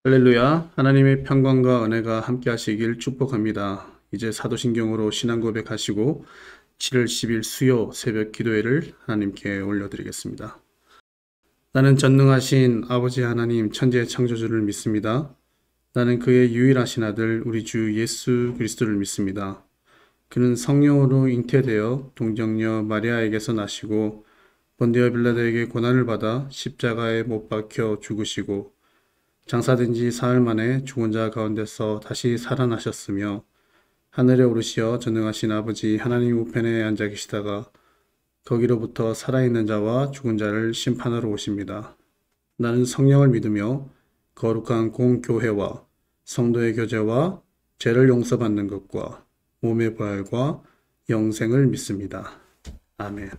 할렐루야. 하나님의 평강과 은혜가 함께 하시길 축복합니다. 이제 사도신경으로 신앙 고백하시고 7월 10일 수요 새벽 기도회를 하나님께 올려드리겠습니다. 나는 전능하신 아버지 하나님 천지의 창조주를 믿습니다. 나는 그의 유일하신 아들 우리 주 예수 그리스도를 믿습니다. 그는 성령으로 잉태되어 동정녀 마리아에게서 나시고 본디오 빌라도에게 고난을 받아 십자가에 못 박혀 죽으시고 장사된 지 사흘 만에 죽은 자 가운데서 다시 살아나셨으며 하늘에 오르시어 전능하신 아버지 하나님 우편에 앉아 계시다가 거기로부터 살아있는 자와 죽은 자를 심판하러 오십니다. 나는 성령을 믿으며 거룩한 공교회와 성도의 교제와 죄를 용서받는 것과 몸의 부활과 영생을 믿습니다. 아멘.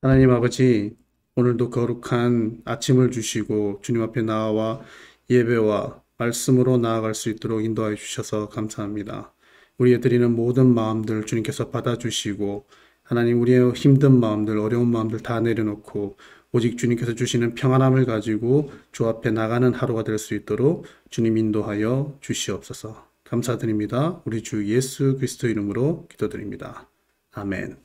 하나님 아버지, 오늘도 거룩한 아침을 주시고 주님 앞에 나와 예배와 말씀으로 나아갈 수 있도록 인도하여 주셔서 감사합니다. 우리의 드리는 모든 마음들 주님께서 받아주시고 하나님 우리의 힘든 마음들, 어려운 마음들 다 내려놓고 오직 주님께서 주시는 평안함을 가지고 주 앞에 나가는 하루가 될 수 있도록 주님 인도하여 주시옵소서. 감사드립니다. 우리 주 예수 그리스도 이름으로 기도드립니다. 아멘.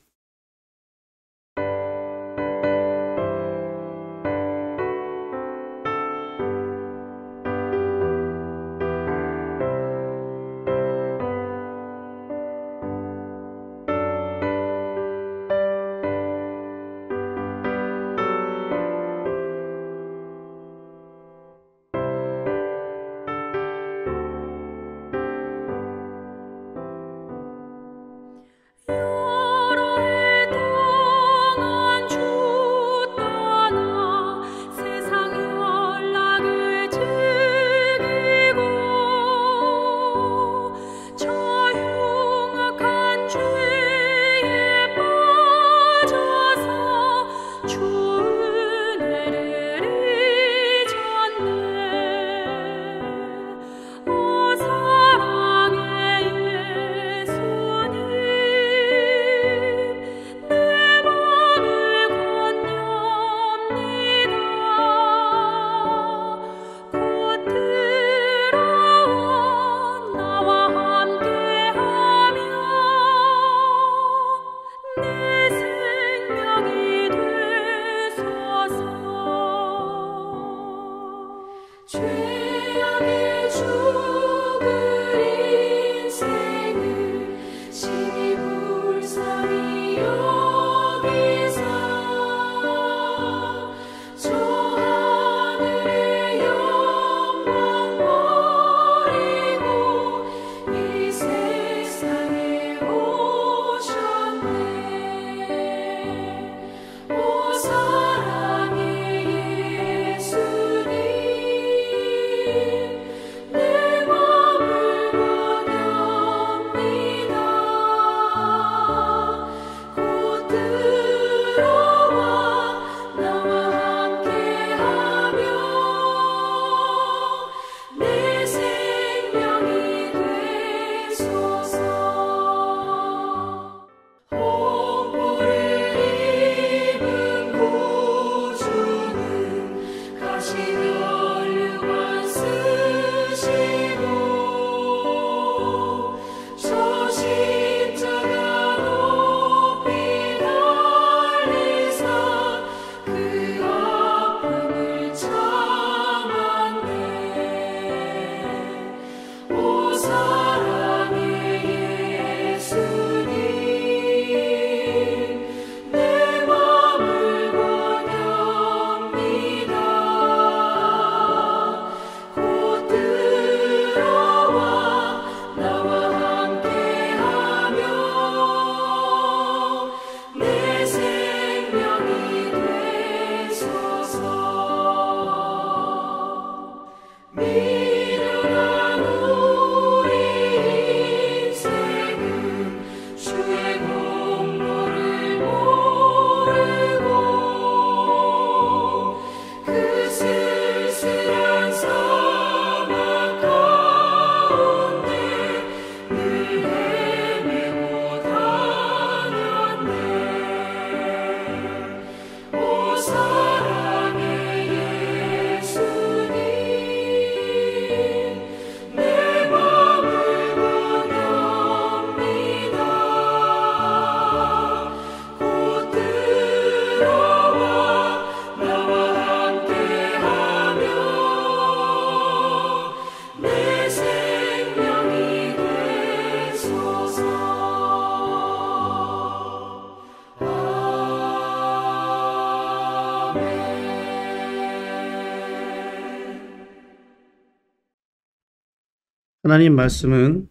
하나님 말씀은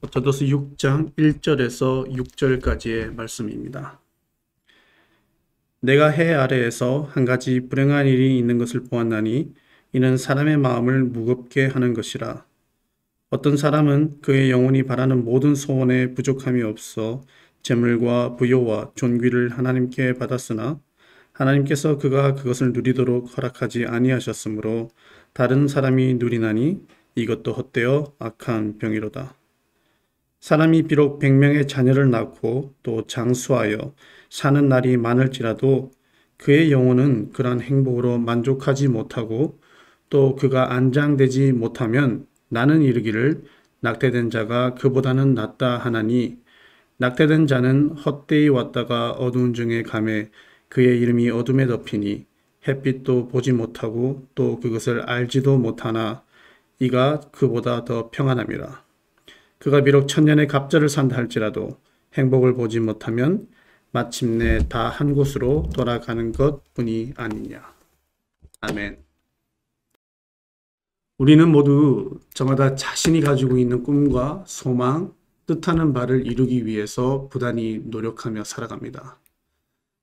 전도서 6장 1절에서 6절까지의 말씀입니다. 내가 해 아래에서 한 가지 불행한 일이 있는 것을 보았나니 이는 사람의 마음을 무겁게 하는 것이라. 어떤 사람은 그의 영혼이 바라는 모든 소원에 부족함이 없어 재물과 부요와 존귀를 하나님께 받았으나 하나님께서 그가 그것을 누리도록 허락하지 아니하셨으므로 다른 사람이 누리나니 이것도 헛되어 악한 병이로다. 사람이 비록 100명의 자녀를 낳고 또 장수하여 사는 날이 많을지라도 그의 영혼은 그러한 행복으로 만족하지 못하고 또 그가 안장되지 못하면 나는 이르기를 낙태된 자가 그보다는 낫다 하나니 낙태된 자는 헛되이 왔다가 어두운 중에 감에 그의 이름이 어둠에 덮이니 햇빛도 보지 못하고 또 그것을 알지도 못하나 이가 그보다 더 평안함이라. 그가 비록 천년의 갑절을 산다 할지라도 행복을 보지 못하면 마침내 다 한 곳으로 돌아가는 것뿐이 아니냐. 아멘. 우리는 모두 저마다 자신이 가지고 있는 꿈과 소망, 뜻하는 바를 이루기 위해서 부단히 노력하며 살아갑니다.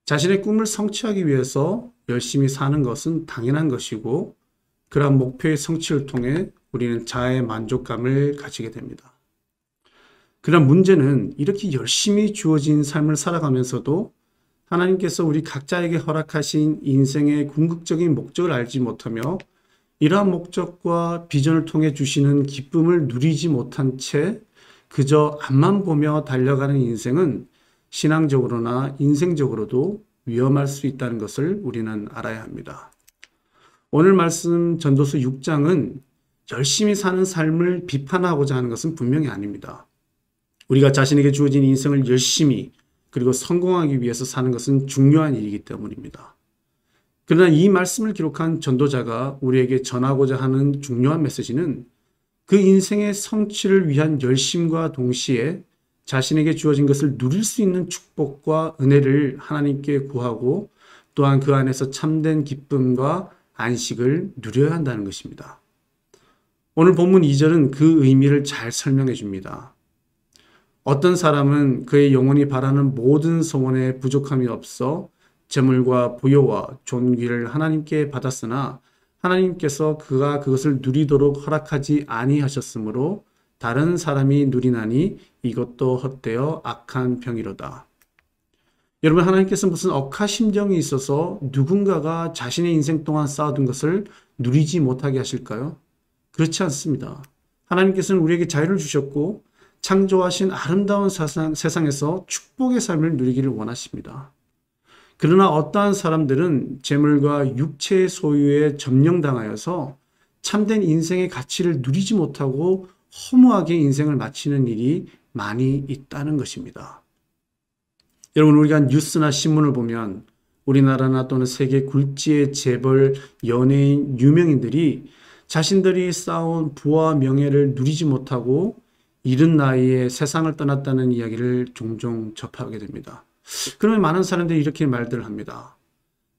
자신의 꿈을 성취하기 위해서 열심히 사는 것은 당연한 것이고 그러한 목표의 성취를 통해 우리는 자아의 만족감을 가지게 됩니다. 그러나 문제는 이렇게 열심히 주어진 삶을 살아가면서도 하나님께서 우리 각자에게 허락하신 인생의 궁극적인 목적을 알지 못하며 이러한 목적과 비전을 통해 주시는 기쁨을 누리지 못한 채 그저 앞만 보며 달려가는 인생은 신앙적으로나 인생적으로도 위험할 수 있다는 것을 우리는 알아야 합니다. 오늘 말씀 전도서 6장은 열심히 사는 삶을 비판하고자 하는 것은 분명히 아닙니다. 우리가 자신에게 주어진 인생을 열심히 그리고 성공하기 위해서 사는 것은 중요한 일이기 때문입니다. 그러나 이 말씀을 기록한 전도자가 우리에게 전하고자 하는 중요한 메시지는 그 인생의 성취를 위한 열심과 동시에 자신에게 주어진 것을 누릴 수 있는 축복과 은혜를 하나님께 구하고 또한 그 안에서 참된 기쁨과 안식을 누려야 한다는 것입니다. 오늘 본문 2절은 그 의미를 잘 설명해 줍니다. 어떤 사람은 그의 영혼이 바라는 모든 소원에 부족함이 없어 재물과 부요와 존귀를 하나님께 받았으나 하나님께서 그가 그것을 누리도록 허락하지 아니하셨으므로 다른 사람이 누리나니 이것도 헛되어 악한 병이로다. 여러분, 하나님께서 무슨 억하심정이 있어서 누군가가 자신의 인생 동안 쌓아둔 것을 누리지 못하게 하실까요? 그렇지 않습니다. 하나님께서는 우리에게 자유를 주셨고 창조하신 아름다운 세상에서 축복의 삶을 누리기를 원하십니다. 그러나 어떠한 사람들은 재물과 육체의 소유에 점령당하여서 참된 인생의 가치를 누리지 못하고 허무하게 인생을 마치는 일이 많이 있다는 것입니다. 여러분, 우리가 뉴스나 신문을 보면 우리나라나 또는 세계 굴지의 재벌, 연예인, 유명인들이 자신들이 쌓아온 부와 명예를 누리지 못하고 이른 나이에 세상을 떠났다는 이야기를 종종 접하게 됩니다. 그러면 많은 사람들이 이렇게 말들을 합니다.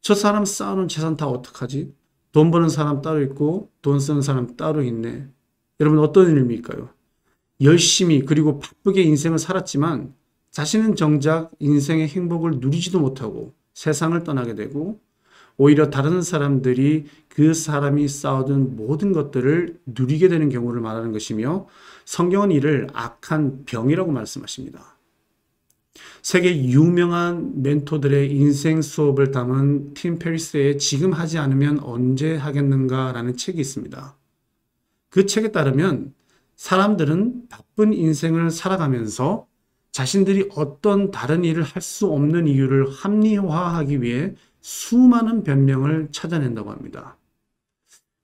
저 사람 쌓아놓은 재산 다 어떡하지? 돈 버는 사람 따로 있고 돈 쓰는 사람 따로 있네. 여러분, 어떤 의미일까요? 열심히 그리고 바쁘게 인생을 살았지만 자신은 정작 인생의 행복을 누리지도 못하고 세상을 떠나게 되고 오히려 다른 사람들이 그 사람이 쌓아둔 모든 것들을 누리게 되는 경우를 말하는 것이며 성경은 이를 악한 병이라고 말씀하십니다. 세계 유명한 멘토들의 인생 수업을 담은 팀 페리스의 지금 하지 않으면 언제 하겠는가라는 책이 있습니다. 그 책에 따르면 사람들은 바쁜 인생을 살아가면서 자신들이 어떤 다른 일을 할 수 없는 이유를 합리화하기 위해 수많은 변명을 찾아낸다고 합니다.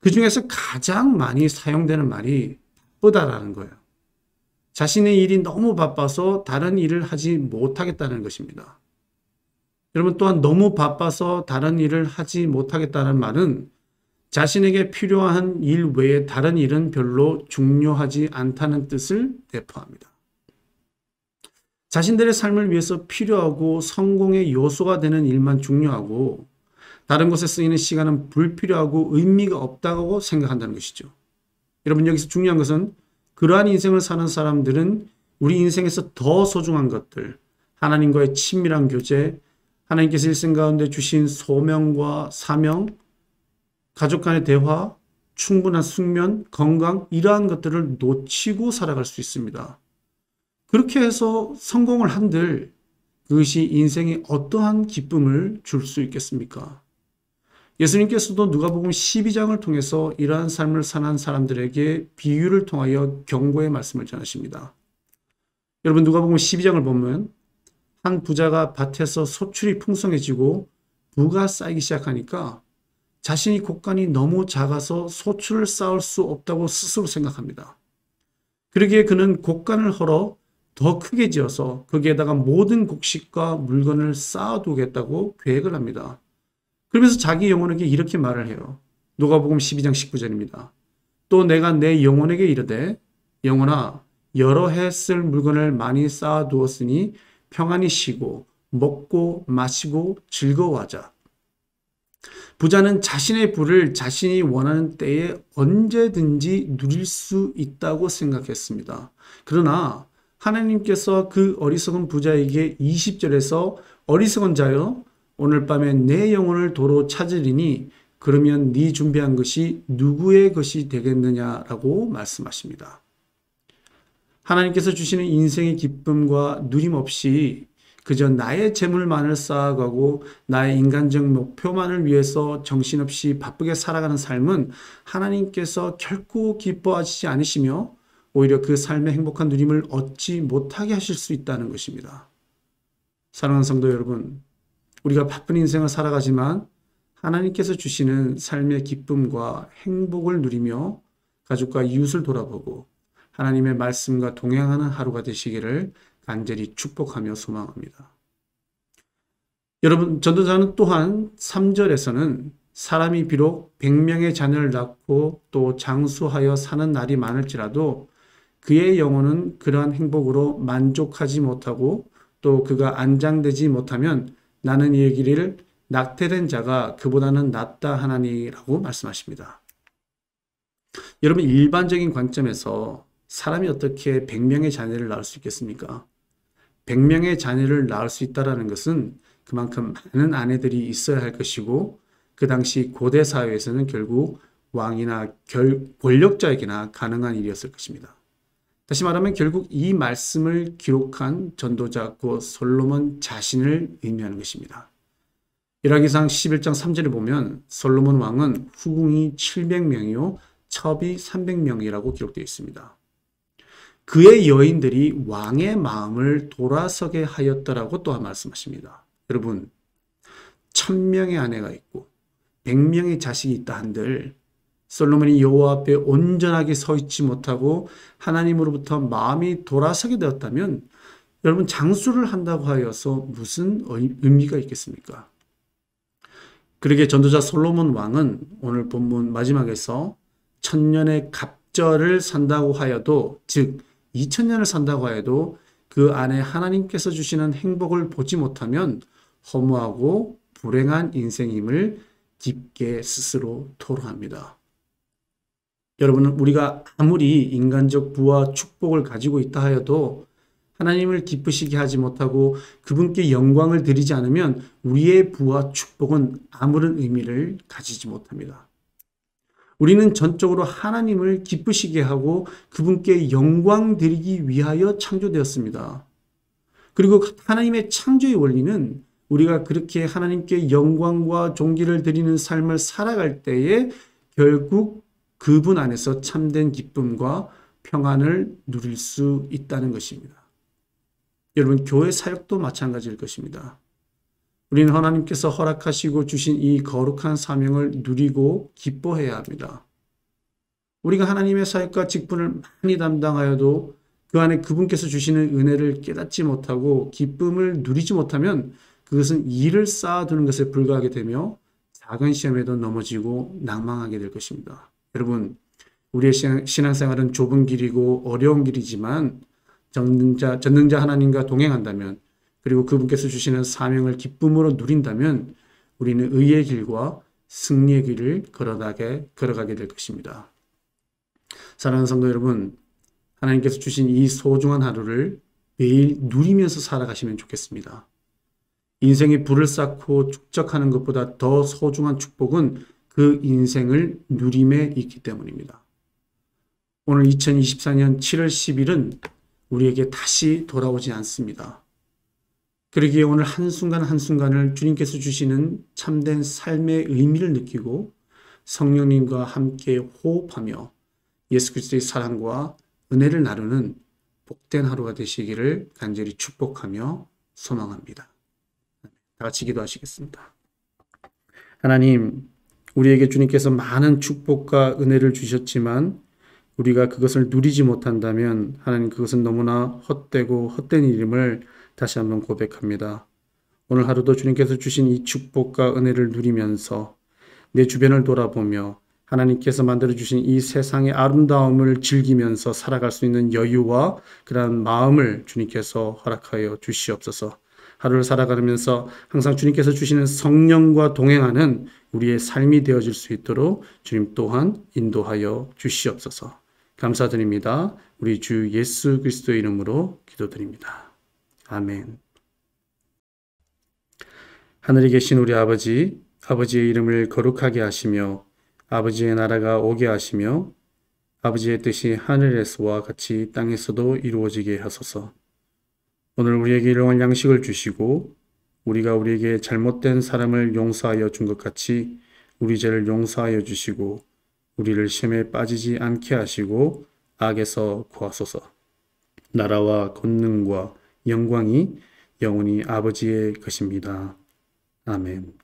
그 중에서 가장 많이 사용되는 말이 바쁘다라는 거예요. 자신의 일이 너무 바빠서 다른 일을 하지 못하겠다는 것입니다. 여러분, 또한 너무 바빠서 다른 일을 하지 못하겠다는 말은 자신에게 필요한 일 외에 다른 일은 별로 중요하지 않다는 뜻을 내포합니다. 자신들의 삶을 위해서 필요하고 성공의 요소가 되는 일만 중요하고 다른 곳에 쓰이는 시간은 불필요하고 의미가 없다고 생각한다는 것이죠. 여러분, 여기서 중요한 것은 그러한 인생을 사는 사람들은 우리 인생에서 더 소중한 것들, 하나님과의 친밀한 교제, 하나님께서 일생 가운데 주신 소명과 사명, 가족 간의 대화, 충분한 숙면, 건강, 이러한 것들을 놓치고 살아갈 수 있습니다. 그렇게 해서 성공을 한들 그것이 인생에 어떠한 기쁨을 줄 수 있겠습니까? 예수님께서도 누가복음 12장을 통해서 이러한 삶을 사는 사람들에게 비유를 통하여 경고의 말씀을 전하십니다. 여러분, 누가복음 12장을 보면 한 부자가 밭에서 소출이 풍성해지고 부가 쌓이기 시작하니까 자신이 곡간이 너무 작아서 소출을 쌓을 수 없다고 스스로 생각합니다. 그러기에 그는 곡간을 헐어 더 크게 지어서 거기에다가 모든 곡식과 물건을 쌓아두겠다고 계획을 합니다. 그러면서 자기 영혼에게 이렇게 말을 해요. 누가복음 12장 19절입니다. 또 내가 내 영혼에게 이르되 영혼아 여러 해 쓸 물건을 많이 쌓아두었으니 평안히 쉬고 먹고 마시고 즐거워하자. 부자는 자신의 부를 자신이 원하는 때에 언제든지 누릴 수 있다고 생각했습니다. 그러나 하나님께서 그 어리석은 부자에게 20절에서 어리석은 자여 오늘 밤에 내 영혼을 도로 찾으리니 그러면 네 준비한 것이 누구의 것이 되겠느냐라고 말씀하십니다. 하나님께서 주시는 인생의 기쁨과 누림 없이 그저 나의 재물만을 쌓아가고 나의 인간적 목표만을 위해서 정신없이 바쁘게 살아가는 삶은 하나님께서 결코 기뻐하시지 않으시며 오히려 그 삶의 행복한 누림을 얻지 못하게 하실 수 있다는 것입니다. 사랑하는 성도 여러분, 우리가 바쁜 인생을 살아가지만 하나님께서 주시는 삶의 기쁨과 행복을 누리며 가족과 이웃을 돌아보고 하나님의 말씀과 동행하는 하루가 되시기를 간절히 축복하며 소망합니다. 여러분, 전도자는 또한 3절에서는 사람이 비록 100명의 자녀를 낳고 또 장수하여 사는 날이 많을지라도 그의 영혼은 그러한 행복으로 만족하지 못하고 또 그가 안장되지 못하면 나는 이르기를 낙태된 자가 그보다는 낫다 하나니라고 말씀하십니다. 여러분, 일반적인 관점에서 사람이 어떻게 100명의 자녀를 낳을 수 있겠습니까? 100명의 자녀를 낳을 수 있다는 것은 그만큼 많은 아내들이 있어야 할 것이고 그 당시 고대 사회에서는 결국 왕이나 권력자에게나 가능한 일이었을 것입니다. 다시 말하면 결국 이 말씀을 기록한 전도자 곧 솔로몬 자신을 의미하는 것입니다. 일하기상 11장 3절에 보면 솔로몬 왕은 후궁이 700명이요 첩이 300명이라고 기록되어 있습니다. 그의 여인들이 왕의 마음을 돌아서게 하였다라고 또한 말씀하십니다. 여러분, 1000명의 아내가 있고 100명의 자식이 있다 한들 솔로몬이 여호와 앞에 온전하게 서 있지 못하고 하나님으로부터 마음이 돌아서게 되었다면 여러분, 장수를 한다고 하여서 무슨 의미가 있겠습니까? 그러기에 전도자 솔로몬 왕은 오늘 본문 마지막에서 1000년의 갑절을 산다고 하여도, 즉 2000년을 산다고 하여도 그 안에 하나님께서 주시는 행복을 보지 못하면 허무하고 불행한 인생임을 깊게 스스로 토로합니다. 여러분, 우리가 아무리 인간적 부와 축복을 가지고 있다 하여도 하나님을 기쁘시게 하지 못하고 그분께 영광을 드리지 않으면 우리의 부와 축복은 아무런 의미를 가지지 못합니다. 우리는 전적으로 하나님을 기쁘시게 하고 그분께 영광 드리기 위하여 창조되었습니다. 그리고 하나님의 창조의 원리는 우리가 그렇게 하나님께 영광과 존귀를 드리는 삶을 살아갈 때에 결국 그분 안에서 참된 기쁨과 평안을 누릴 수 있다는 것입니다. 여러분, 교회 사역도 마찬가지일 것입니다. 우리는 하나님께서 허락하시고 주신 이 거룩한 사명을 누리고 기뻐해야 합니다. 우리가 하나님의 사역과 직분을 많이 담당하여도 그 안에 그분께서 주시는 은혜를 깨닫지 못하고 기쁨을 누리지 못하면 그것은 일을 쌓아두는 것에 불과하게 되며 작은 시험에도 넘어지고 낭망하게 될 것입니다. 여러분, 우리의 신앙생활은 좁은 길이고 어려운 길이지만 전능자 하나님과 동행한다면 그리고 그분께서 주시는 사명을 기쁨으로 누린다면 우리는 의의 길과 승리의 길을 걸어가게 될 것입니다. 사랑하는 성도 여러분, 하나님께서 주신 이 소중한 하루를 매일 누리면서 살아가시면 좋겠습니다. 인생에 불을 쌓고 축적하는 것보다 더 소중한 축복은 그 인생을 누림에 있기 때문입니다. 오늘 2024년 7월 10일은 우리에게 다시 돌아오지 않습니다. 그러기에 오늘 한순간 한순간을 주님께서 주시는 참된 삶의 의미를 느끼고 성령님과 함께 호흡하며 예수 그리스도의 사랑과 은혜를 나누는 복된 하루가 되시기를 간절히 축복하며 소망합니다. 다 같이 기도하시겠습니다. 하나님, 우리에게 주님께서 많은 축복과 은혜를 주셨지만 우리가 그것을 누리지 못한다면 하나님 그것은 너무나 헛되고 헛된 일임을 다시 한번 고백합니다. 오늘 하루도 주님께서 주신 이 축복과 은혜를 누리면서 내 주변을 돌아보며 하나님께서 만들어주신 이 세상의 아름다움을 즐기면서 살아갈 수 있는 여유와 그러한 마음을 주님께서 허락하여 주시옵소서. 하루를 살아가면서 항상 주님께서 주시는 성령과 동행하는 우리의 삶이 되어질 수 있도록 주님 또한 인도하여 주시옵소서. 감사드립니다. 우리 주 예수 그리스도의 이름으로 기도드립니다. 아멘. 하늘에 계신 우리 아버지, 아버지의 이름을 거룩하게 하시며 아버지의 나라가 오게 하시며 아버지의 뜻이 하늘에서와 같이 땅에서도 이루어지게 하소서. 오늘 우리에게 일용할 양식을 주시고 우리가 우리에게 잘못된 사람을 용서하여 준 것 같이 우리 죄를 용서하여 주시고 우리를 시험에 빠지지 않게 하시고 악에서 구하소서. 나라와 권능과 영광이 영원히 아버지의 것입니다. 아멘.